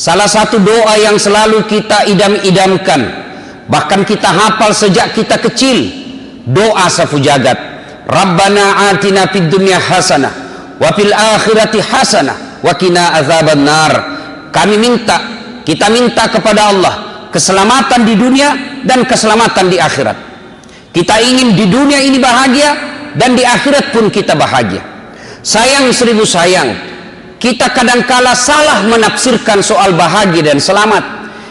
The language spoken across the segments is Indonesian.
Salah satu doa yang selalu kita idam-idamkan, bahkan kita hafal sejak kita kecil, doa safu jagat, Rabbana atina fid dunya hasanah wa fil akhirati hasanah wa qina azabannar. Kita minta kepada Allah keselamatan di dunia dan keselamatan di akhirat. Kita ingin di dunia ini bahagia dan di akhirat pun kita bahagia. Sayang seribu sayang, kita kadangkala salah menafsirkan soal bahagia dan selamat.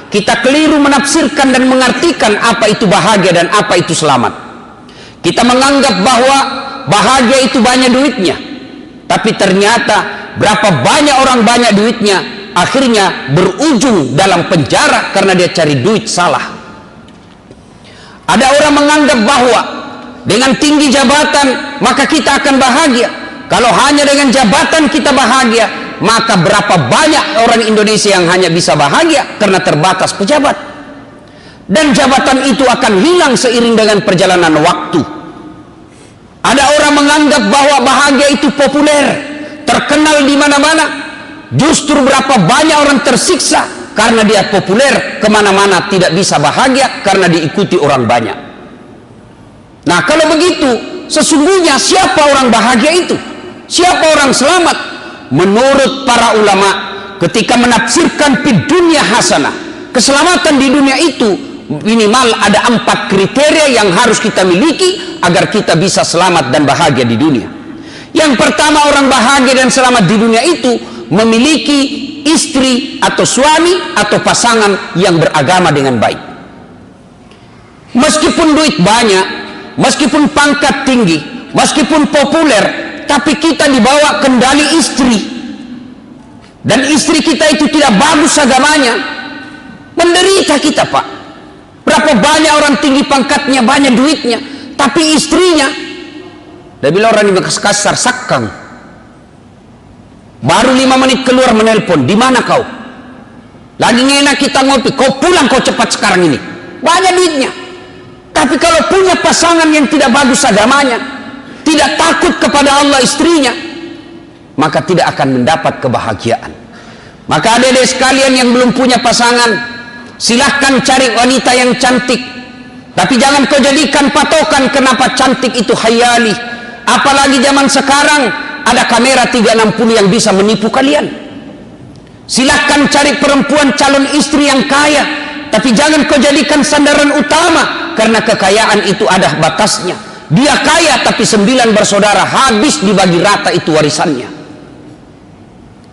Kita keliru menafsirkan dan mengartikan apa itu bahagia dan apa itu selamat. Kita menganggap bahwa bahagia itu banyak duitnya, tapi ternyata berapa banyak orang banyak duitnya akhirnya berujung dalam penjara karena dia cari duit salah. Ada orang menganggap bahwa dengan tinggi jabatan maka kita akan bahagia. Kalau hanya dengan jabatan kita bahagia, maka berapa banyak orang Indonesia yang hanya bisa bahagia karena terbatas pejabat. Dan jabatan itu akan hilang seiring dengan perjalanan waktu. Ada orang menganggap bahwa bahagia itu populer, terkenal di mana-mana. Justru berapa banyak orang tersiksa karena dia populer, kemana-mana tidak bisa bahagia karena diikuti orang banyak. Nah, kalau begitu, sesungguhnya siapa orang bahagia itu? Siapa orang selamat? Menurut para ulama, ketika menafsirkan fid dunya hasanah, keselamatan di dunia itu minimal ada 4 kriteria yang harus kita miliki agar kita bisa selamat dan bahagia di dunia. Yang pertama, orang bahagia dan selamat di dunia itu memiliki istri atau suami atau pasangan yang beragama dengan baik. Meskipun duit banyak, meskipun pangkat tinggi, meskipun populer, tapi kita dibawa kendali istri, dan istri kita itu tidak bagus agamanya, menderita kita, Pak. Berapa banyak orang tinggi pangkatnya, banyak duitnya, tapi istrinya, dia bilang orang ini kasar, sakang. Baru 5 menit keluar menelpon, di mana kau? Lagi enak kita ngopi, kau pulang kau cepat sekarang ini. Banyak duitnya, tapi kalau punya pasangan yang tidak bagus agamanya, tidak takut kepada Allah istrinya, maka tidak akan mendapat kebahagiaan. Maka adik-adik sekalian yang belum punya pasangan, silahkan cari wanita yang cantik, tapi jangan kau jadikan patokan kenapa cantik itu khayali. Apalagi zaman sekarang ada kamera 360 yang bisa menipu kalian. Silahkan cari perempuan calon istri yang kaya, tapi jangan kau jadikan sandaran utama, karena kekayaan itu ada batasnya. Dia kaya tapi 9 bersaudara, habis dibagi rata itu warisannya.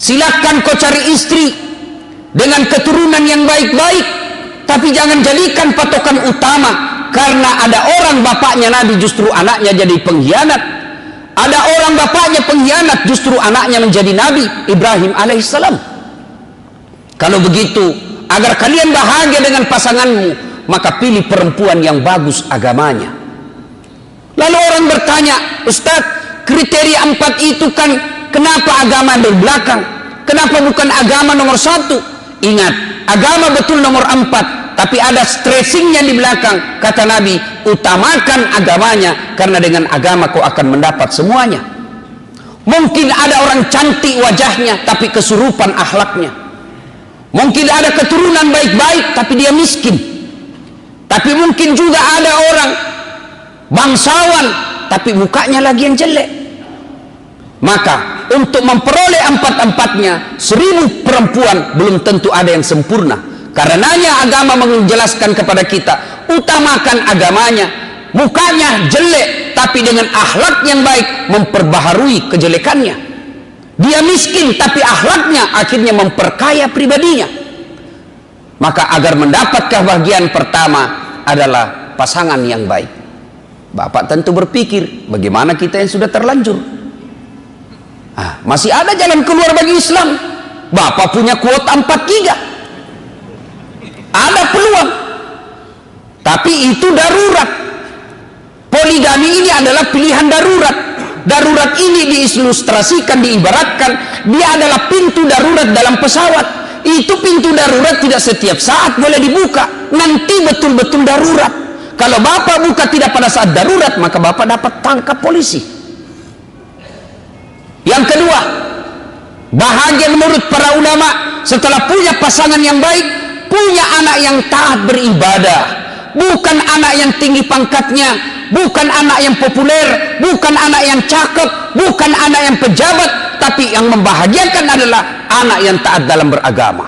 Silakan kau cari istri dengan keturunan yang baik-baik, tapi jangan jadikan patokan utama, karena ada orang bapaknya Nabi justru anaknya jadi pengkhianat. Ada orang bapaknya pengkhianat justru anaknya menjadi Nabi Ibrahim alaihissalam. Kalau begitu, agar kalian bahagia dengan pasanganmu, maka pilih perempuan yang bagus agamanya. Lalu orang bertanya, Ustadz, kriteria 4 itu kan kenapa agama di belakang? Kenapa bukan agama nomor 1? Ingat, agama betul nomor 4, tapi ada stressingnya di belakang. Kata Nabi, utamakan agamanya, karena dengan agama kau akan mendapat semuanya. Mungkin ada orang cantik wajahnya, tapi kesurupan akhlaknya. Mungkin ada keturunan baik-baik, tapi dia miskin. Tapi mungkin juga ada orang bangsawan, tapi mukanya lagi yang jelek. Maka untuk memperoleh 4-4-nya, 1000 perempuan belum tentu ada yang sempurna. Karenanya agama menjelaskan kepada kita, utamakan agamanya. Mukanya jelek, tapi dengan akhlak yang baik memperbaharui kejelekannya. Dia miskin, tapi akhlaknya akhirnya memperkaya pribadinya. Maka agar mendapat kebahagiaan pertama adalah pasangan yang baik. Bapak tentu berpikir, bagaimana kita yang sudah terlanjur? Masih ada jalan keluar bagi Islam. Bapak punya kuota 4 giga. Ada peluang. Tapi itu darurat. Poligami ini adalah pilihan darurat. Darurat ini diilustrasikan, diibaratkan, dia adalah pintu darurat dalam pesawat. Itu pintu darurat tidak setiap saat boleh dibuka. Nanti betul-betul darurat. Kalau Bapak buka tidak pada saat darurat, maka Bapak dapat tangkap polisi. Yang kedua, bahagia menurut para ulama setelah punya pasangan yang baik, punya anak yang taat beribadah, bukan anak yang tinggi pangkatnya, bukan anak yang populer, bukan anak yang cakep, bukan anak yang pejabat, tapi yang membahagiakan adalah anak yang taat dalam beragama.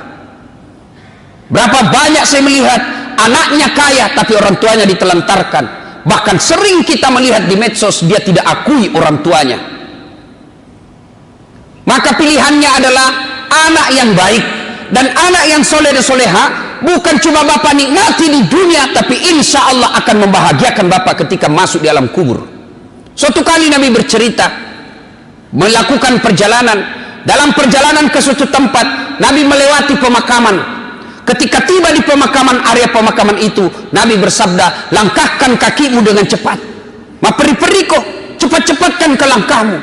Berapa banyak saya melihat anaknya kaya tapi orang tuanya ditelantarkan. Bahkan sering kita melihat di medsos dia tidak akui orang tuanya. Maka pilihannya adalah anak yang baik dan anak yang soleh dan soleha. Bukan cuma bapak nikmati di dunia, tapi insya Allah akan membahagiakan bapak ketika masuk di alam kubur. Suatu kali Nabi bercerita melakukan perjalanan. Dalam perjalanan ke suatu tempat, Nabi melewati pemakaman. Ketika tiba di pemakaman, area pemakaman itu, Nabi bersabda, langkahkan kakimu dengan cepat. Ma peri-periko, cepat-cepatkan ke langkahmu.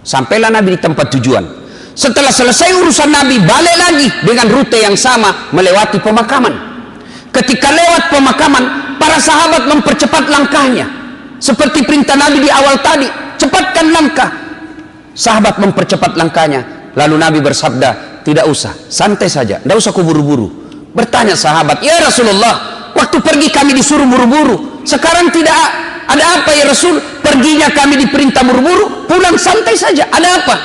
Sampailah Nabi di tempat tujuan. Setelah selesai urusan Nabi, balik lagi dengan rute yang sama melewati pemakaman. Ketika lewat pemakaman, para sahabat mempercepat langkahnya. Seperti perintah Nabi di awal tadi, cepatkan langkah. Sahabat mempercepat langkahnya. Lalu Nabi bersabda, tidak usah, santai saja, tidak usah kuburu-buru. Bertanya sahabat, ya Rasulullah, waktu pergi kami disuruh buru-buru, sekarang tidak ada apa ya Rasul? Perginya kami diperintah buru-buru, pulang santai saja, ada apa?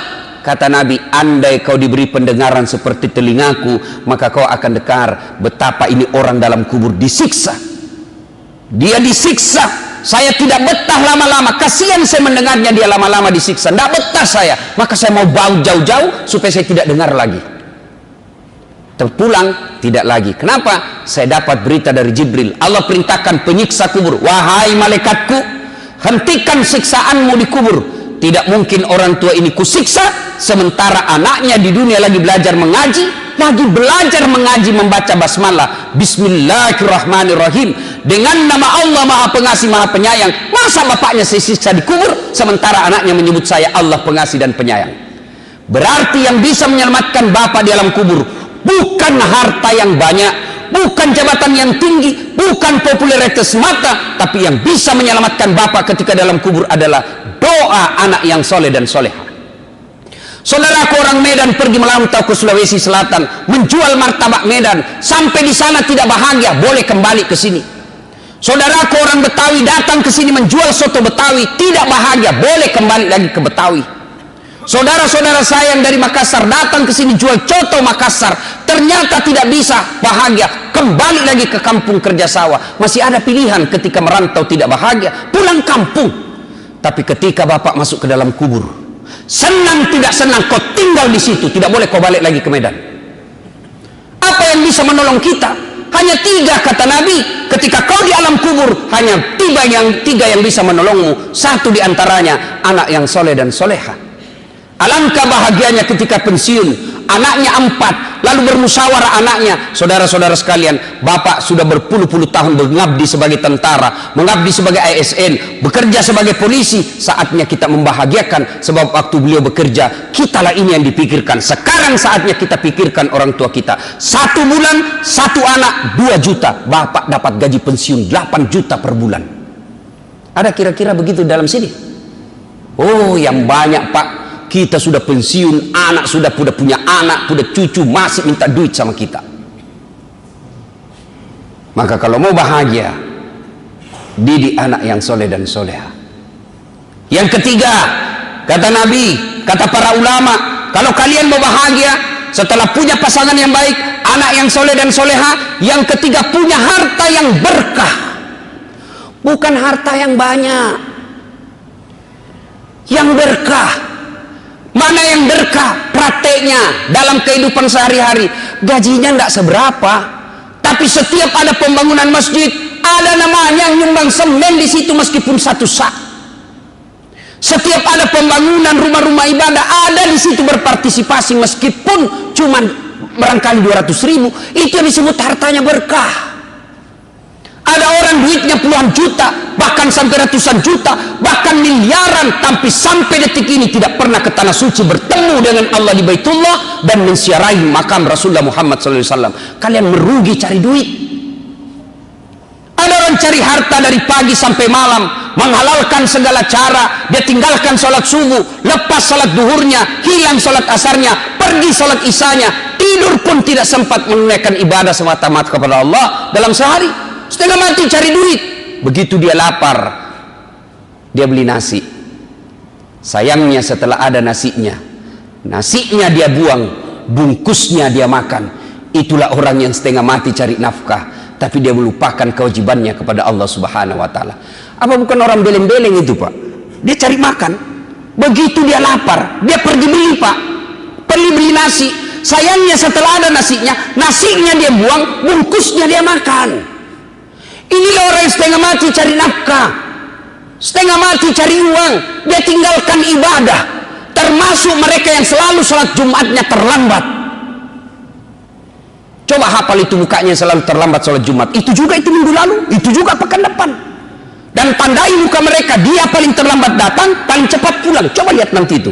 Kata Nabi, andai kau diberi pendengaran seperti telingaku, maka kau akan dengar betapa ini orang dalam kubur disiksa. Dia disiksa. Saya tidak betah lama-lama. Kasihan saya mendengarnya dia lama-lama disiksa. Tidak betah saya. Maka saya mau bau jauh-jauh supaya saya tidak dengar lagi. Terpulang tidak lagi. Kenapa? Saya dapat berita dari Jibril. Allah perintahkan penyiksa kubur, wahai malaikatku, hentikan siksaanmu di kubur. Tidak mungkin orang tua ini kusiksa sementara anaknya di dunia lagi belajar mengaji, membaca basmalah, bismillahirrahmanirrahim, dengan nama Allah Maha Pengasih Maha Penyayang. Masa bapaknya saya siksa di kubur sementara anaknya menyebut saya Allah Pengasih dan Penyayang? Berarti yang bisa menyelamatkan bapak di alam kubur bukan harta yang banyak, bukan jabatan yang tinggi, bukan popularitas semata, tapi yang bisa menyelamatkan bapak ketika dalam kubur adalah doa anak yang soleh dan soleha. Saudaraku orang Medan pergi merantau ke Sulawesi Selatan, menjual martabak Medan, sampai di sana tidak bahagia, boleh kembali ke sini. Saudaraku orang Betawi datang ke sini menjual soto Betawi, tidak bahagia, boleh kembali lagi ke Betawi. Saudara-saudara saya yang dari Makassar datang ke sini jual coto Makassar, ternyata tidak bisa bahagia, kembali lagi ke kampung kerja sawah. Masih ada pilihan ketika merantau tidak bahagia, pulang kampung. Tapi ketika bapak masuk ke dalam kubur, senang tidak senang kau tinggal di situ, tidak boleh kau balik lagi ke Medan. Apa yang bisa menolong kita? Hanya tiga, kata Nabi. Ketika kau di alam kubur, hanya tiga yang bisa menolongmu. Satu diantaranya anak yang soleh dan soleha. Alangkah bahagianya ketika pensiun, anaknya 4, lalu bermusyawarah anaknya, saudara-saudara sekalian, bapak sudah berpuluh-puluh tahun mengabdi sebagai tentara, mengabdi sebagai ASN, bekerja sebagai polisi, saatnya kita membahagiakan, sebab waktu beliau bekerja, kitalah ini yang dipikirkan. Sekarang saatnya kita pikirkan orang tua kita. 1 bulan, 1 anak, 2 juta, bapak dapat gaji pensiun 8 juta per bulan. Ada kira-kira begitu dalam sini? Oh, yang banyak pak, kita sudah pensiun, anak sudah punya anak, punya cucu, masih minta duit sama kita. Maka kalau mau bahagia, didik anak yang soleh dan soleha. Yang ketiga, kata Nabi, kata para ulama, kalau kalian mau bahagia, setelah punya pasangan yang baik, anak yang soleh dan soleha, yang ketiga punya harta yang berkah. Bukan harta yang banyak, yang berkah. Mana yang berkah? Prakteknya dalam kehidupan sehari-hari, gajinya tidak seberapa, tapi setiap ada pembangunan masjid, ada namanya yang nyumbang semen di situ meskipun 1 sak. Setiap ada pembangunan rumah-rumah ibadah, ada di situ berpartisipasi meskipun cuma barangkali 200.000, itu yang disebut hartanya berkah. Ada orang duitnya puluhan juta, bahkan sampai ratusan juta, bahkan miliaran, tapi sampai detik ini tidak pernah ke tanah suci bertemu dengan Allah di Baitullah dan mensiarahi makam Rasulullah Muhammad SAW. Kalian merugi cari duit. Ada orang cari harta dari pagi sampai malam, menghalalkan segala cara, dia tinggalkan sholat subuh, lepas sholat duhurnya, hilang sholat asarnya, pergi sholat isanya, tidur pun tidak sempat menunaikan ibadah semata-mata kepada Allah dalam sehari. Setengah mati cari duit. Begitu dia lapar, dia beli nasi. Sayangnya setelah ada nasinya dia buang, bungkusnya dia makan. Itulah orang yang setengah mati cari nafkah, tapi dia melupakan kewajibannya kepada Allah Subhanahu wa Ta'ala. Apa bukan orang beleng-beleng itu, Pak? Dia cari makan. Begitu dia lapar, dia pergi beli, Pak. Pergi beli nasi. Sayangnya setelah ada nasinya dia buang, bungkusnya dia makan. Inilah orang yang setengah mati cari nafkah, setengah mati cari uang. Dia tinggalkan ibadah. Termasuk mereka yang selalu sholat Jumatnya terlambat. Coba hafal itu mukanya selalu terlambat sholat Jumat. Itu juga itu minggu lalu, itu juga pekan depan. Dan tandai muka mereka, dia paling terlambat datang, paling cepat pulang. Coba lihat nanti itu.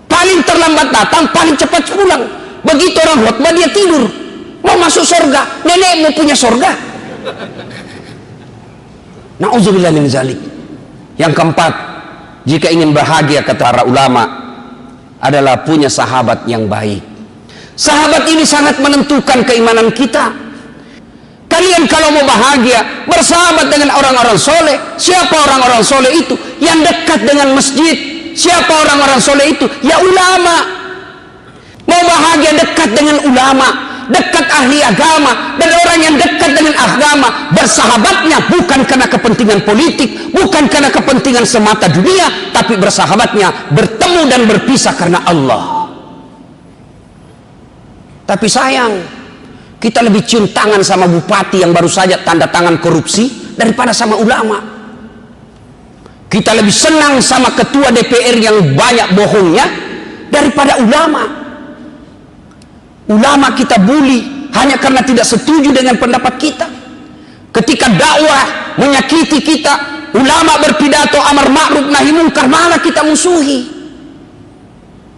Paling terlambat datang, paling cepat pulang. Begitu orang khutbah dia tidur. Mau masuk surga, nenekmu punya surga. Na'udzubillah min zalik. Yang keempat, jika ingin bahagia, kata para ulama, adalah punya sahabat yang baik. Sahabat ini sangat menentukan keimanan kita. Kalian kalau mau bahagia, bersahabat dengan orang-orang soleh. Siapa orang-orang soleh itu? Yang dekat dengan masjid. Siapa orang-orang soleh itu? Ya ulama. Mau bahagia, dekat dengan ulama, dekat ahli agama. Dan orang yang dekat dengan agama, bersahabatnya bukan karena kepentingan politik, bukan karena kepentingan semata dunia, tapi bersahabatnya bertemu dan berpisah karena Allah. Tapi sayang, kita lebih cium tangan sama bupati yang baru saja tanda tangan korupsi daripada sama ulama. Kita lebih senang sama ketua DPR yang banyak bohongnya daripada ulama. Ulama kita bully hanya karena tidak setuju dengan pendapat kita. Ketika dakwah menyakiti kita, ulama berpidato amar ma'ruf nahi munkar, malah kita musuhi.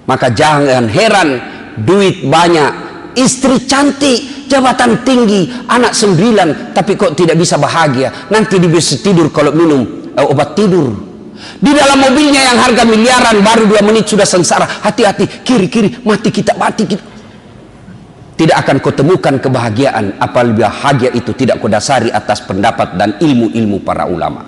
Maka jangan heran duit banyak, istri cantik, jabatan tinggi, anak 9, tapi kok tidak bisa bahagia. Nanti dia bisa tidur kalau minum obat tidur. Di dalam mobilnya yang harga miliaran, baru 2 menit sudah sengsara. Hati-hati, kiri-kiri, mati kita. Tidak akan kau temukan kebahagiaan apabila bahagia itu tidak kau dasari atas pendapat dan ilmu-ilmu para ulama.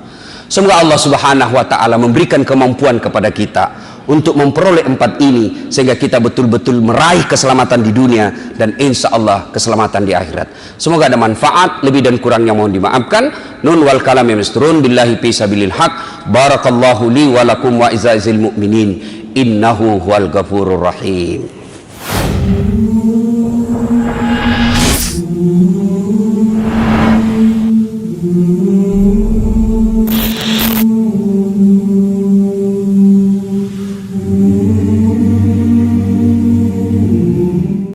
Semoga Allah Subhanahu wa Ta'ala memberikan kemampuan kepada kita untuk memperoleh 4 ini, sehingga kita betul-betul meraih keselamatan di dunia dan insya Allah keselamatan di akhirat. Semoga ada manfaat, lebih dan kurangnya mohon dimaafkan. Nun wal kalam yamsturun billahi fi sabilil haq. Barakallahu li wa lakum wa izzazil mu'minin. Innahu huwal ghafurur rahim.